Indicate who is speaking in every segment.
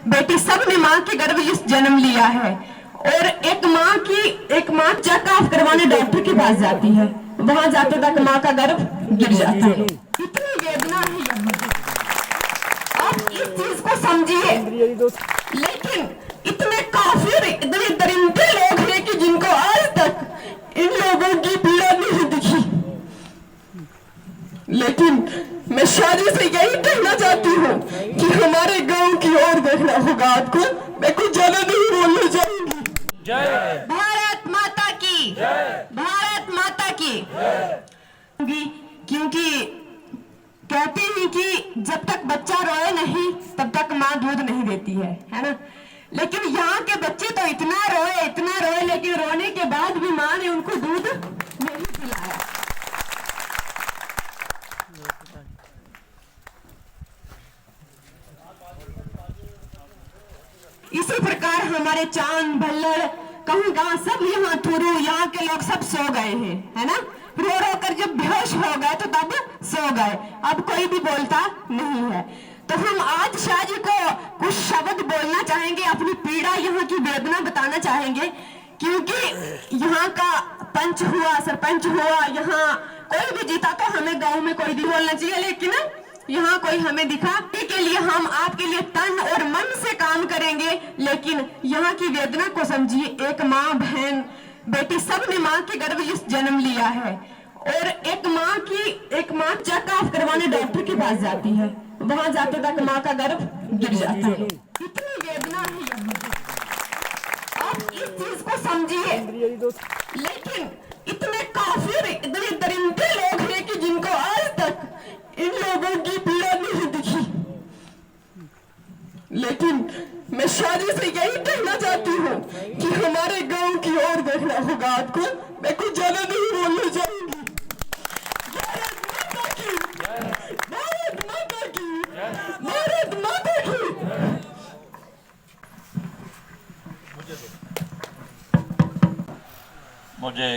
Speaker 1: बेटी सब ने माँ के गर्भ में जन्म लिया है। और एक माँ चेक ऑफ करवाने डॉक्टर के पास जाती है, वहां जाते तक माँ का गर्भ गिर जाता है। इतनी वेदना है यहाँ। आप इस चीज को समझिए। लेकिन इतने काफिर, इतने दरिंदे लोग हैं कि जिनको आज तक इन लोगों की पीड़ा नहीं दिखी। लेकिन मैं शादी से यही कहना चाहती हूँ कि हमारे गांव की ओर देखना होगा आपको। मैं कुछ ज्यादा नहीं बोलना चाहूंगी।
Speaker 2: जय
Speaker 1: भारत माता की, भारत माता की। क्योंकि कहते हैं कि जब तक बच्चा रोए नहीं तब तक माँ दूध नहीं देती है ना। लेकिन यहाँ के बच्चे तो इतना रोए, लेकिन रोने के बाद भी माँ ने उनको दूध नहीं पिलाया। इसी प्रकार हमारे चांद भल्लड़ कहूँ गांव सब यहाँ थुरू, यहाँ के लोग सब सो गए हैं, है ना। रो रो कर जब बेहोश हो गए तो तब सो गए, अब कोई भी बोलता नहीं है। तो हम आज शाह जी को कुछ शब्द बोलना चाहेंगे, अपनी पीड़ा, यहाँ की वेदना बताना चाहेंगे। क्योंकि यहाँ का पंच हुआ, सरपंच हुआ, यहाँ कोई भी जीता तो हमें गाँव में कोई नहीं बोलना चाहिए, लेकिन यहाँ कोई हमें दिखा के लिए हम आपके लिए तन और मन से काम करेंगे। लेकिन यहाँ की वेदना को समझिए। एक माँ, बहन, बेटी सब ने माँ के गर्भ में जन्म लिया है। और एक माँ चेक ऑफ करवाने डॉक्टर के पास जाती है, वहां जाते तक माँ का गर्भ गिर जाता है। इतनी वेदना है यहाँ। आप इस चीज को समझिए। लेकिन इतने काफिर, इतने दरिंदे लोग हैं कि जिनको आज तक इन लोगों की पीड़ा नहीं दिखी। लेकिन मैं शादी से यही कहना चाहती हूँ कि हमारे गांव की ओर देखना होगा आपको। मैं कुछ ज्यादा नहीं बोलना चाहूंगी। भारत माता की, भारत माता की, भारत माता की।
Speaker 2: मुझे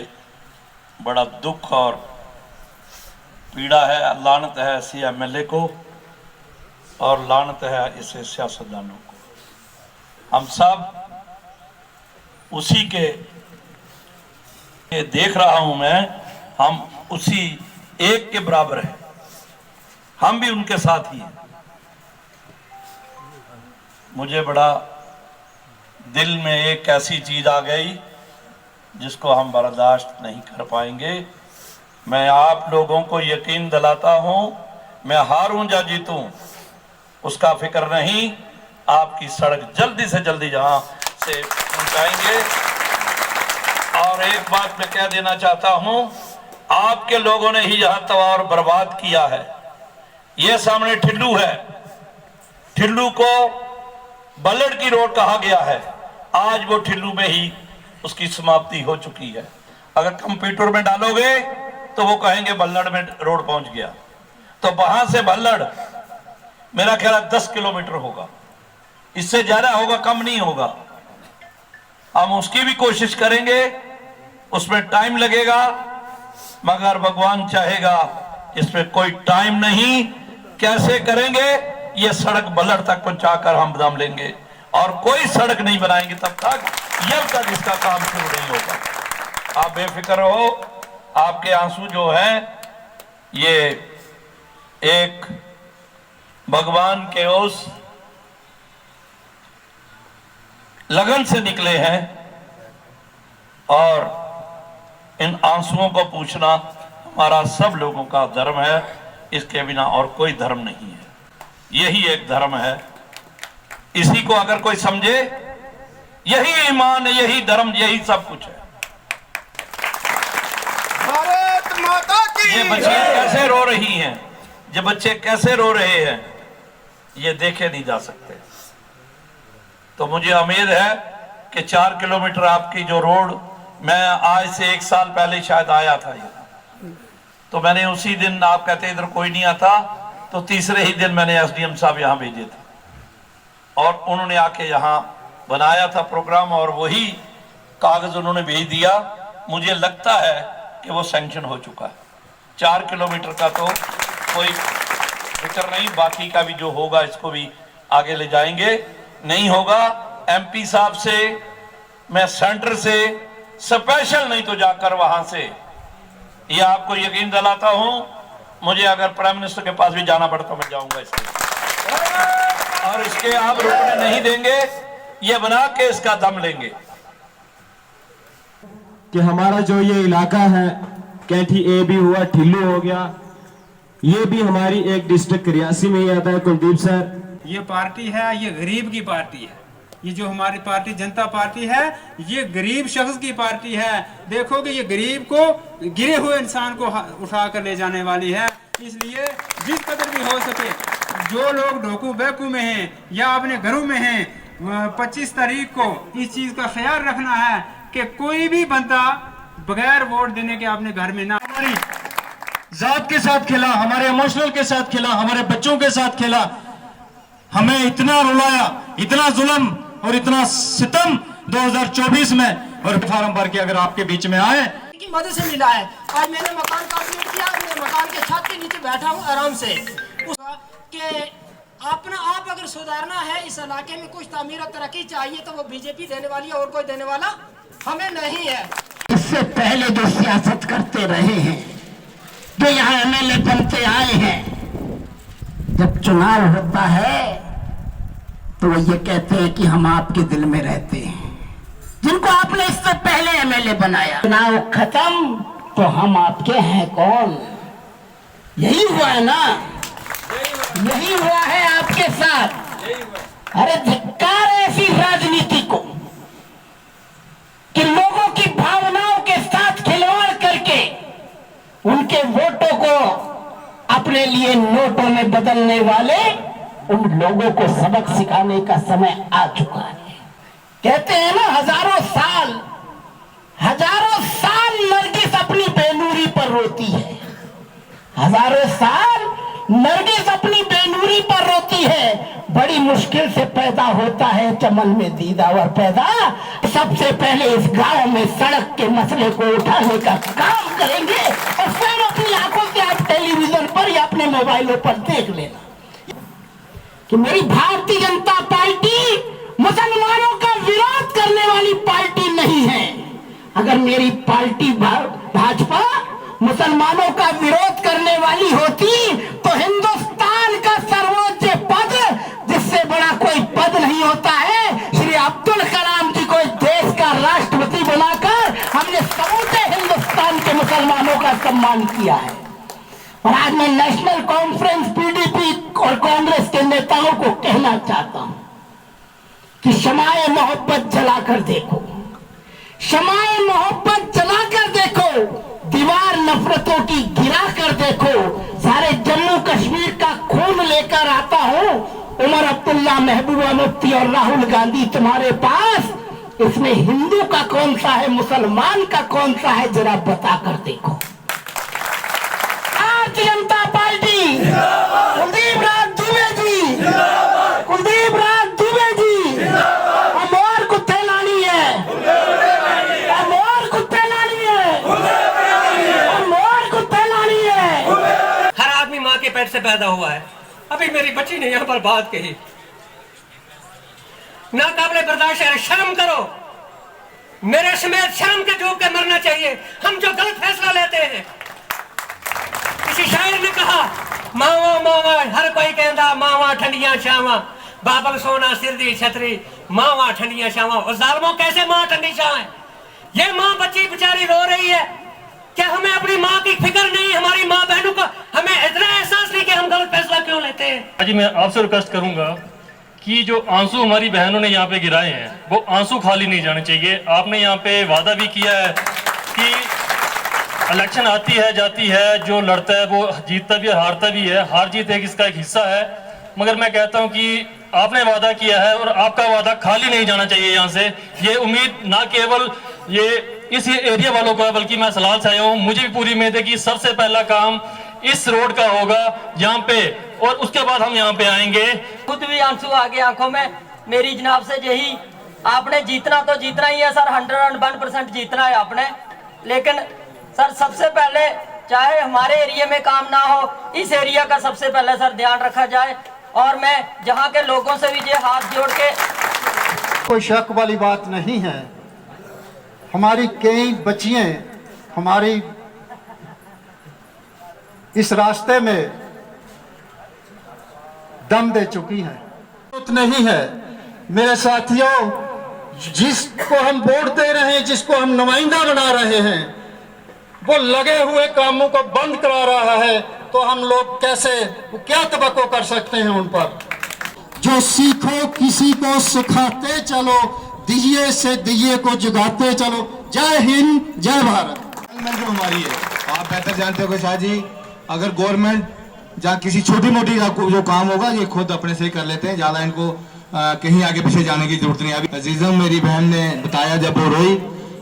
Speaker 2: बड़ा दुख और पीड़ा है, लानत है ऐसी एमएलए को और लानत है इसे सियासतदानों को। हम सब उसी के देख रहा हूं मैं, हम उसी एक के बराबर हैं, हम भी उनके साथ ही हैं। मुझे बड़ा दिल में एक ऐसी चीज आ गई जिसको हम बर्दाश्त नहीं कर पाएंगे। मैं आप लोगों को यकीन दिलाता हूं, मैं हारूं या जीतूं उसका फिक्र नहीं, आपकी सड़क जल्दी से जल्दी जहां से पहुंचाएंगे। और एक बात मैं कह देना चाहता हूं, आपके लोगों ने ही यहां तबाह और बर्बाद किया है। ये सामने ठिल्लू है, ठिल्लू को बल्लड़ की रोड कहा गया है, आज वो ठिल्लू में ही उसकी समाप्ति हो चुकी है। अगर कंप्यूटर में डालोगे तो वो कहेंगे बल्लड़ में रोड पहुंच गया। तो वहां से बल्लड़ मेरा ख्याल 10 किलोमीटर होगा, इससे ज्यादा होगा, कम नहीं होगा। हम उसकी भी कोशिश करेंगे, उसमें टाइम लगेगा, मगर भगवान चाहेगा इसमें कोई टाइम नहीं। कैसे करेंगे? ये सड़क बल्लड़ तक पहुंचाकर हम दम लेंगे और कोई सड़क नहीं बनाएंगे तब तक इसका काम शुरू नहीं होगा। आप बेफिक्र रहो, आपके आंसू जो हैं ये एक भगवान के उस लगन से निकले हैं और इन आंसुओं को पूछना हमारा सब लोगों का धर्म है, इसके बिना और कोई धर्म नहीं है। यही एक धर्म है, इसी को अगर कोई समझे, यही ईमान है, यही धर्म, यही सब कुछ है।
Speaker 3: भारत माता की।
Speaker 2: ये बच्चियां कैसे रो रही हैं, ये बच्चे कैसे रो रहे हैं, ये देखे नहीं जा सकते। तो मुझे उम्मीद है कि 4 किलोमीटर आपकी जो रोड, मैं आज से 1 साल पहले शायद आया था यहाँ, तो मैंने उसी दिन, आप कहते इधर कोई नहीं आता, तो तीसरे ही दिन मैंने एसडीएम साहब यहाँ भेजे थे और उन्होंने आके यहाँ बनाया था प्रोग्राम और वही कागज उन्होंने भेज दिया। मुझे लगता है कि वो सैंक्शन हो चुका है। 4 किलोमीटर का तो कोई फिक्र नहीं, बाकी का भी जो होगा इसको भी आगे ले जाएंगे। नहीं होगा। एमपी साहब से मैं सेंटर से स्पेशल नहीं तो जाकर वहां से ये आपको यकीन दिलाता हूं, मुझे अगर प्राइम मिनिस्टर के पास भी जाना पड़े तो मैं जाऊंगा इसके, और इसके आप रुकने नहीं देंगे, ये बना के इसका दम लेंगे
Speaker 4: कि हमारा जो ये इलाका है कैंठी ए भी हुआ, ठिल्लू हो गया, ये भी हमारी एक डिस्ट्रिक्ट रियासी में ही आता है। कुलदीप सर,
Speaker 5: ये पार्टी है, ये गरीब की पार्टी है। ये जो हमारी पार्टी जनता पार्टी है, ये गरीब शख्स की पार्टी है। देखो कि ये गरीब को, गिरे हुए इंसान को उठा कर ले जाने वाली है। इसलिए जिस कदर भी हो सके, जो लोग ढोकू बैकू में हैं या अपने घरों में हैं, 25 तारीख को इस चीज का ख्याल रखना है कि कोई भी बंदा बगैर वोट देने के अपने घर में ना।
Speaker 4: हमारी जात के साथ खेला, हमारे इमोशनल के साथ खेला, हमारे बच्चों के साथ खेला, हमें इतना रुलाया, इतना जुल्म और इतना सितम 2024 में, और फार्म भर के अगर आपके बीच में आए
Speaker 6: की मदद से मिला है। आज मैंने मकान कंप्लीट किया, मैं मकान के छत के नीचे बैठा हूँ आराम से। अपना आप अगर सुधारना है, इस इलाके में कुछ तामीर और तरक्की चाहिए तो वो बीजेपी देने वाली है, और कोई देने वाला हमें नहीं है।
Speaker 7: इससे पहले जो सियासत करते रहे हैं, जो यहाँ एमएलए बनते आए हैं, जब चुनाव होता है तो वो ये कहते हैं कि हम आपके दिल में रहते हैं, जिनको आपने इससे पहले एमएलए बनाया। चुनाव खत्म तो हम आपके हैं कौन? यही हुआ है ना, यही हुआ है आपके साथ। अरे धिक्कार है ऐसी राजनीति को कि लोगों की भावनाओं के साथ खिलवाड़ करके उनके वोटों को अपने लिए नोटों में बदलने वाले उन लोगों को सबक सिखाने का समय आ चुका है। कहते हैं ना, हजारों साल नरगिस अपनी बेनूरी पर रोती है, हजारों साल नरगिस अपनी बेनूरी पर रोती है। बड़ी मुश्किल से पैदा होता है चमन में दीदावर पैदा। सबसे पहले इस गांव में सड़क के मसले को उठाने का काम करेंगे, और स्वयं अपनी आंखों से आप टेलीविजन पर या अपने मोबाइलों पर देख लेना कि मेरी भारतीय जनता पार्टी मुसलमानों का विरोध करने वाली पार्टी नहीं है। अगर मेरी पार्टी भाजपा मुसलमानों का विरोध करने वाली होती तो हिंदुस्तान का सर्वोच्च पद, जिससे बड़ा कोई पद नहीं होता है, श्री अब्दुल कलाम जी को देश का राष्ट्रपति बनाकर हमने समूचे हिंदुस्तान के मुसलमानों का सम्मान किया है। और आज मैं नेशनल कॉन्फ्रेंस पीडीपी और कांग्रेस के नेताओं को कहना चाहता हूं कि शमाए मोहब्बत जलाकर देखो, शमाए मोहब्बत जलाकर देखो, दीवार नफरतों की गिरा कर देखो। सारे जम्मू कश्मीर का खून लेकर आता हूं, उमर अब्दुल्ला, महबूबा मुफ्ती और राहुल गांधी तुम्हारे पास। इसमें हिंदू का कौन सा है, मुसलमान का कौन सा है, जरा बता कर देखो। भारतीय जनता पार्टी, कुलदीप राज दुबे जी, कुलदीप राज दुबे जी, हम और कुत्ते लानी है, हम और कुत्ते लानी है, हम और कुत्ते लानी है।
Speaker 6: हर आदमी माँ के पेट से पैदा हुआ है। अभी मेरी बच्ची ने यहाँ पर बात कही, नाकाबिले बर्दाश्त है। शर्म करो, मेरे समेत शर्म के डूब के मरना चाहिए हम जो गलत फैसला लेते हैं। किसी शायर ने कहा, मावा मावा हर कोई कहता, मावा ठंडिया छावा, बाबल सोना सिर दी छतरी, मावा ठंडिया छावा। और जालिमों कैसे माँ ठंडी छाव है? ये माँ बच्ची बेचारी रो रही है, क्या हमें अपनी माँ की फिक्र नहीं? हमारी माँ बहनों का हमें इतना एहसास नहीं कि हम गलत फैसला क्यों लेते हैं?
Speaker 8: जी, मैं आपसे रिक्वेस्ट करूंगा कि जो आंसू हमारी बहनों ने यहाँ पे गिराए हैं, वो आंसू खाली नहीं जाने चाहिए। आपने यहाँ पे वादा भी किया है कि इलेक्शन आती है जाती है, जो लड़ता है वो जीतता भी है हारता भी है, हार जीत इसका एक हिस्सा है। मगर मैं कहता हूँ कि आपने वादा किया है और आपका वादा खाली नहीं जाना चाहिए यहाँ से। ये उम्मीद ना केवल ये इस एरिया वालों को है, बल्कि मैं सलाल से आया हूँ, मुझे भी पूरी उम्मीद है कि सबसे पहला काम इस रोड का होगा यहाँ पे, और उसके बाद हम यहाँ पे आएंगे।
Speaker 9: खुद भी आंसू आ गए आंखों में मेरी जनाब से। यही आपने जीतना तो जीतना ही है सर, 101% जीतना है आपने। लेकिन सर सबसे पहले चाहे हमारे एरिया में काम ना हो, इस एरिया का सबसे पहले सर ध्यान रखा जाए। और मैं जहाँ के लोगों से भी ये हाथ जोड़ के
Speaker 3: कोई शक वाली बात नहीं है। हमारी कई बच्चियां हमारी इस रास्ते में दम दे चुकी हैं। नहीं है मेरे साथियों, जिसको हम वोट दे रहे हैं, जिसको हम नुमाइंदा बना रहे हैं, वो लगे हुए कामों को बंद करा रहा है, तो हम लोग कैसे क्या तवक्को कर सकते हैं उन पर। जो सीखो किसी को सिखाते चलो, दिए से दिए को जगाते चलो। जय हिंद, जय भारत।
Speaker 10: जो हमारी है, आप बेहतर जानते हो शाह जी, अगर गवर्नमेंट जहाँ किसी छोटी मोटी जो काम होगा ये खुद अपने से ही कर लेते हैं, ज्यादा इनको कहीं आगे पीछे जाने की जरूरत नहीं है। अभी अजीजम मेरी बहन ने बताया जब वो रोई,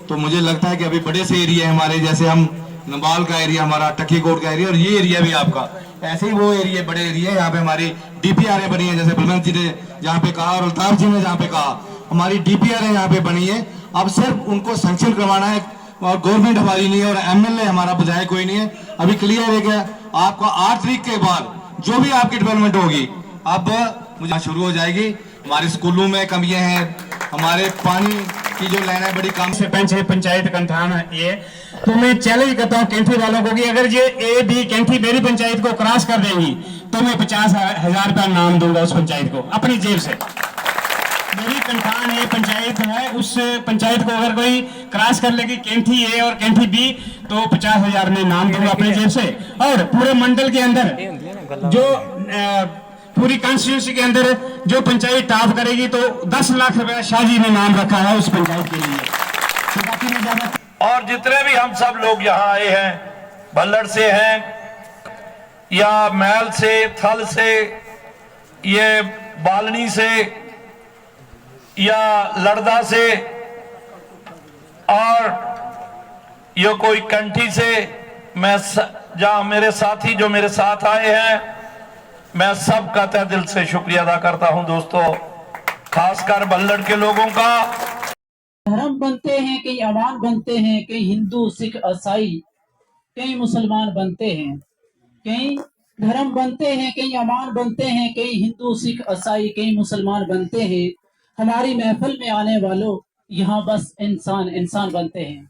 Speaker 10: तो मुझे लगता है कि अभी बड़े से एरिया है हमारे, जैसे हम नंबाल का एरिया, हमारा टक्कीकोट का एरिया, और ये एरिया भी आपका, ऐसे ही वो एरिया बड़े एरिया है। यहाँ पे हमारी DPR बनी है, जैसे बलवंत जी ने जहाँ पे कहा और अल्ताफ जी ने जहाँ पे कहा, हमारी DPR यहाँ पे बनी है। अब सिर्फ उनको सैंक्शन करवाना है, और गवर्नमेंट हमारी नहीं है और MLA हमारा बजाय कोई नहीं है। अभी क्लियर है क्या आपका 8 तारीख के बाद जो भी आपकी डेवलपमेंट होगी अब मुझे शुरू हो जाएगी। हमारे स्कूलों में कमियां हैं, हमारे पानी की जो लाइन है बड़ी कम।
Speaker 4: सरपंच है, पंचायत कंठान है ये, तो मैं चैलेंज करता हूँ कैंठी वालों को कि अगर ये AB कैंठी मेरी पंचायत को क्रॉस कर देंगी तो मैं 50,000 रुपया नाम दूंगा उस पंचायत को अपनी जेब से। मेरी कंठान है पंचायत है, उस पंचायत को अगर कोई क्रॉस कर लेगी कैंठी A और कैंठी B तो 50,000 में नाम दूंगा अपनी जेब से। और पूरे मंडल के अंदर जो पूरी कॉन्स्टिट्यूंसी के अंदर जो पंचायत टॉप करेगी तो 10 लाख रुपया शाहजी ने नाम रखा है उस पंचायत के लिए। तो बाकी में ज्यादा
Speaker 2: और जितने भी हम सब लोग यहाँ आए हैं, भल्लड़ से हैं या महल से, थल से, ये बालनी से या लड़दा से, और ये कोई कंठी से, मैं जहां मेरे साथी जो मेरे साथ आए हैं, मैं सबका तहे दिल से शुक्रिया अदा करता हूं दोस्तों, खासकर भल्लड़ के लोगों का।
Speaker 11: धर्म बनते हैं, कई अवान बनते हैं, कई हिंदू सिख ईसाई, कई मुसलमान बनते हैं। कई धर्म बनते हैं, कई अवान बनते हैं, कई हिंदू सिख ईसाई, कई मुसलमान बनते हैं। हमारी महफिल में आने वालों यहाँ बस इंसान इंसान बनते हैं।